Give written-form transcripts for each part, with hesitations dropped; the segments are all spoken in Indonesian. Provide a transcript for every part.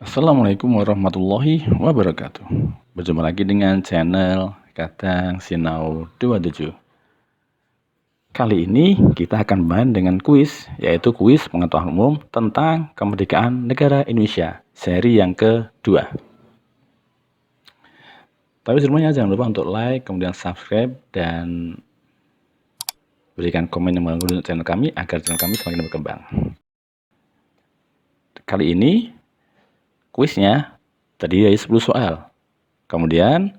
Assalamualaikum warahmatullahi wabarakatuh. Berjumpa lagi dengan channel Kadang Sinau 27. Kali ini kita akan main dengan kuis, yaitu kuis pengetahuan umum tentang kemerdekaan negara Indonesia, seri yang kedua. Tapi sebelumnya jangan lupa untuk like, kemudian subscribe, dan berikan komen yang mengganggu channel kami agar channel kami semakin berkembang. Kali ini kuisnya terdiri dari 10 soal. Kemudian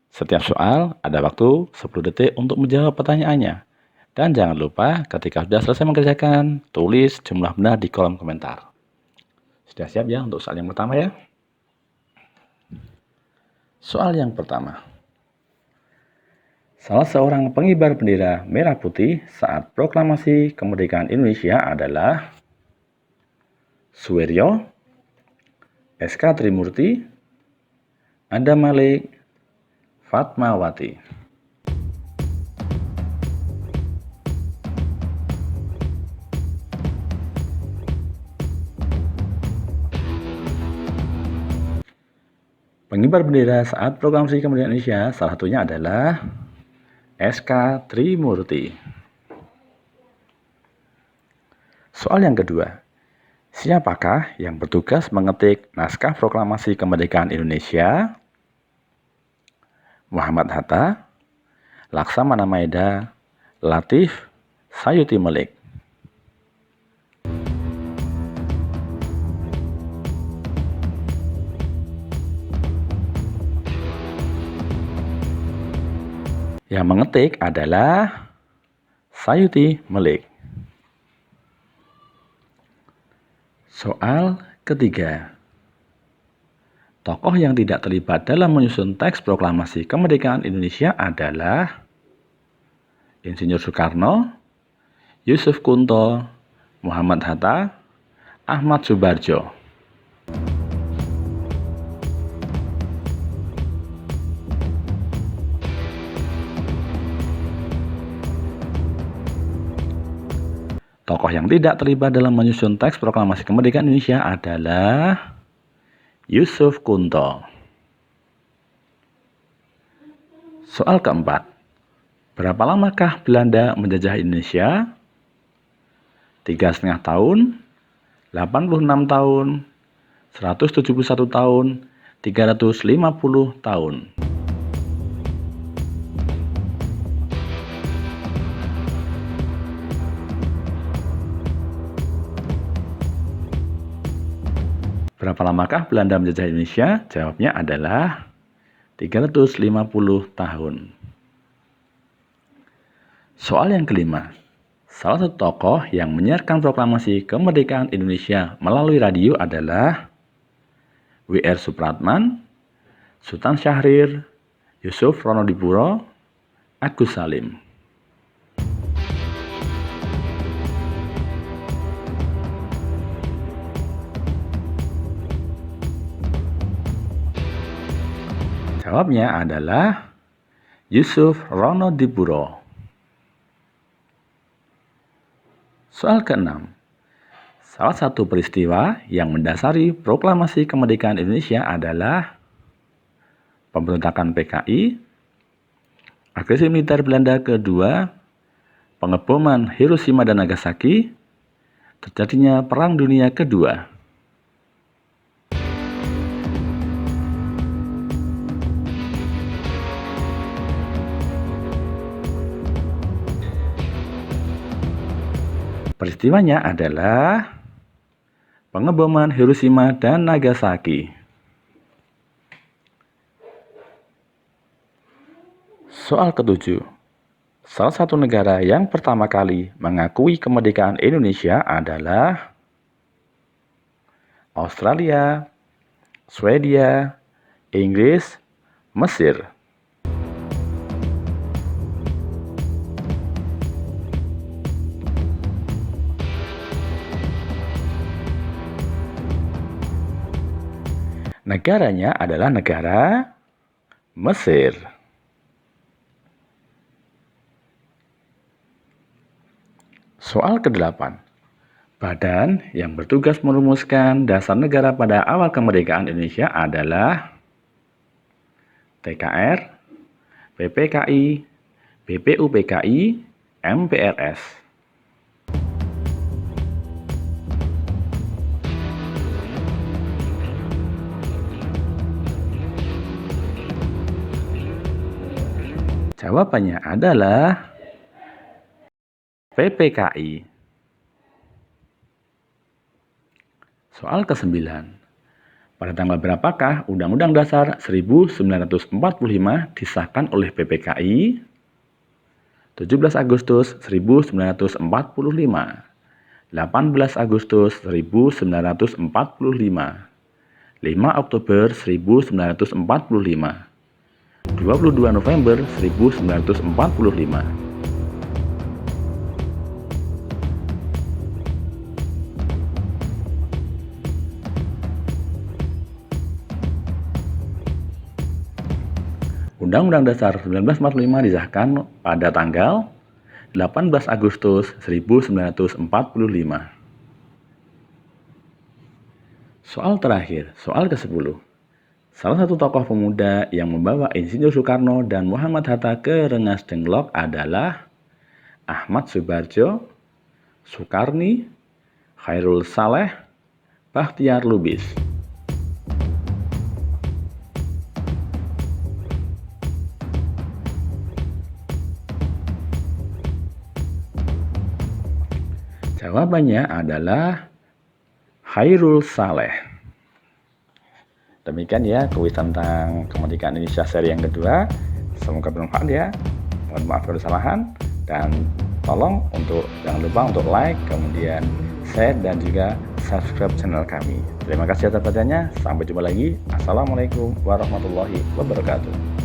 setiap soal ada waktu 10 detik untuk menjawab pertanyaannya. Dan jangan lupa ketika sudah selesai mengerjakan, tulis jumlah benar di kolom komentar. Sudah siap ya untuk soal yang pertama ya? Soal yang pertama. Salah seorang pengibar bendera merah putih saat proklamasi kemerdekaan Indonesia adalah Suwiryo, SK Trimurti, Anda Malik, Fatmawati. Pengibar bendera saat proklamasi kemerdekaan Indonesia salah satunya adalah SK Trimurti. Soal yang kedua. Siapakah yang bertugas mengetik naskah proklamasi kemerdekaan Indonesia? Muhammad Hatta, Laksamana Maeda, Latif, Sayuti Melik. Yang mengetik adalah Sayuti Melik. Soal ketiga. Tokoh yang tidak terlibat dalam menyusun teks proklamasi kemerdekaan Indonesia adalah Insinyur Soekarno, Yusuf Kunto, Muhammad Hatta, Ahmad Subarjo. Tokoh yang tidak terlibat dalam menyusun teks proklamasi kemerdekaan Indonesia adalah Yusuf Kunto. Soal keempat. Berapa lamakah Belanda menjajah Indonesia? 3,5 tahun, 86 tahun, 171 tahun, 350 tahun. Berapa lamakah Belanda menjajah Indonesia? Jawabnya adalah 350 tahun. Soal yang kelima. Salah satu tokoh yang menyiarkan proklamasi kemerdekaan Indonesia melalui radio adalah W.R. Supratman, Sultan Syahrir, Yusuf Ronodipuro, Agus Salim. Jawabnya adalah Yusuf Ronodipuro. Soal ke-6. Salah satu peristiwa yang mendasari proklamasi kemerdekaan Indonesia adalah pemberontakan PKI, agresi militer Belanda kedua, pengeboman Hiroshima dan Nagasaki, terjadinya Perang Dunia Kedua. Peristiwanya adalah pengeboman Hiroshima dan Nagasaki. Soal ke-7. Salah satu negara yang pertama kali mengakui kemerdekaan Indonesia adalah Australia, Swedia, Inggris, Mesir. Negaranya adalah negara Mesir. Soal ke-8. Badan yang bertugas merumuskan dasar negara pada awal kemerdekaan Indonesia adalah TKR, PPKI, BPUPKI, MPRS. Jawabannya adalah PPKI. Soal ke-9. Pada tanggal berapakah Undang-Undang Dasar 1945 disahkan oleh PPKI? 17 Agustus 1945, 18 Agustus 1945, 5 Oktober 1945, 22 November 1945. Undang-Undang Dasar 1945 disahkan pada tanggal 18 Agustus 1945. Soal terakhir, soal ke-10. Salah satu tokoh pemuda yang membawa Insinyur Soekarno dan Muhammad Hatta ke Rengas Dengklok adalah Ahmad Subarjo, Soekarni, Khairul Saleh, Bakhtiar Lubis. Jawabannya adalah Khairul Saleh. Demikian ya kuis tentang kemerdekaan Indonesia seri yang kedua. Semoga bermanfaat ya. Mohon maaf kalau kesalahan, dan tolong jangan lupa untuk like, kemudian share dan juga subscribe channel kami. Terima kasih atas perhatiannya. Sampai jumpa lagi. Assalamualaikum warahmatullahi wabarakatuh.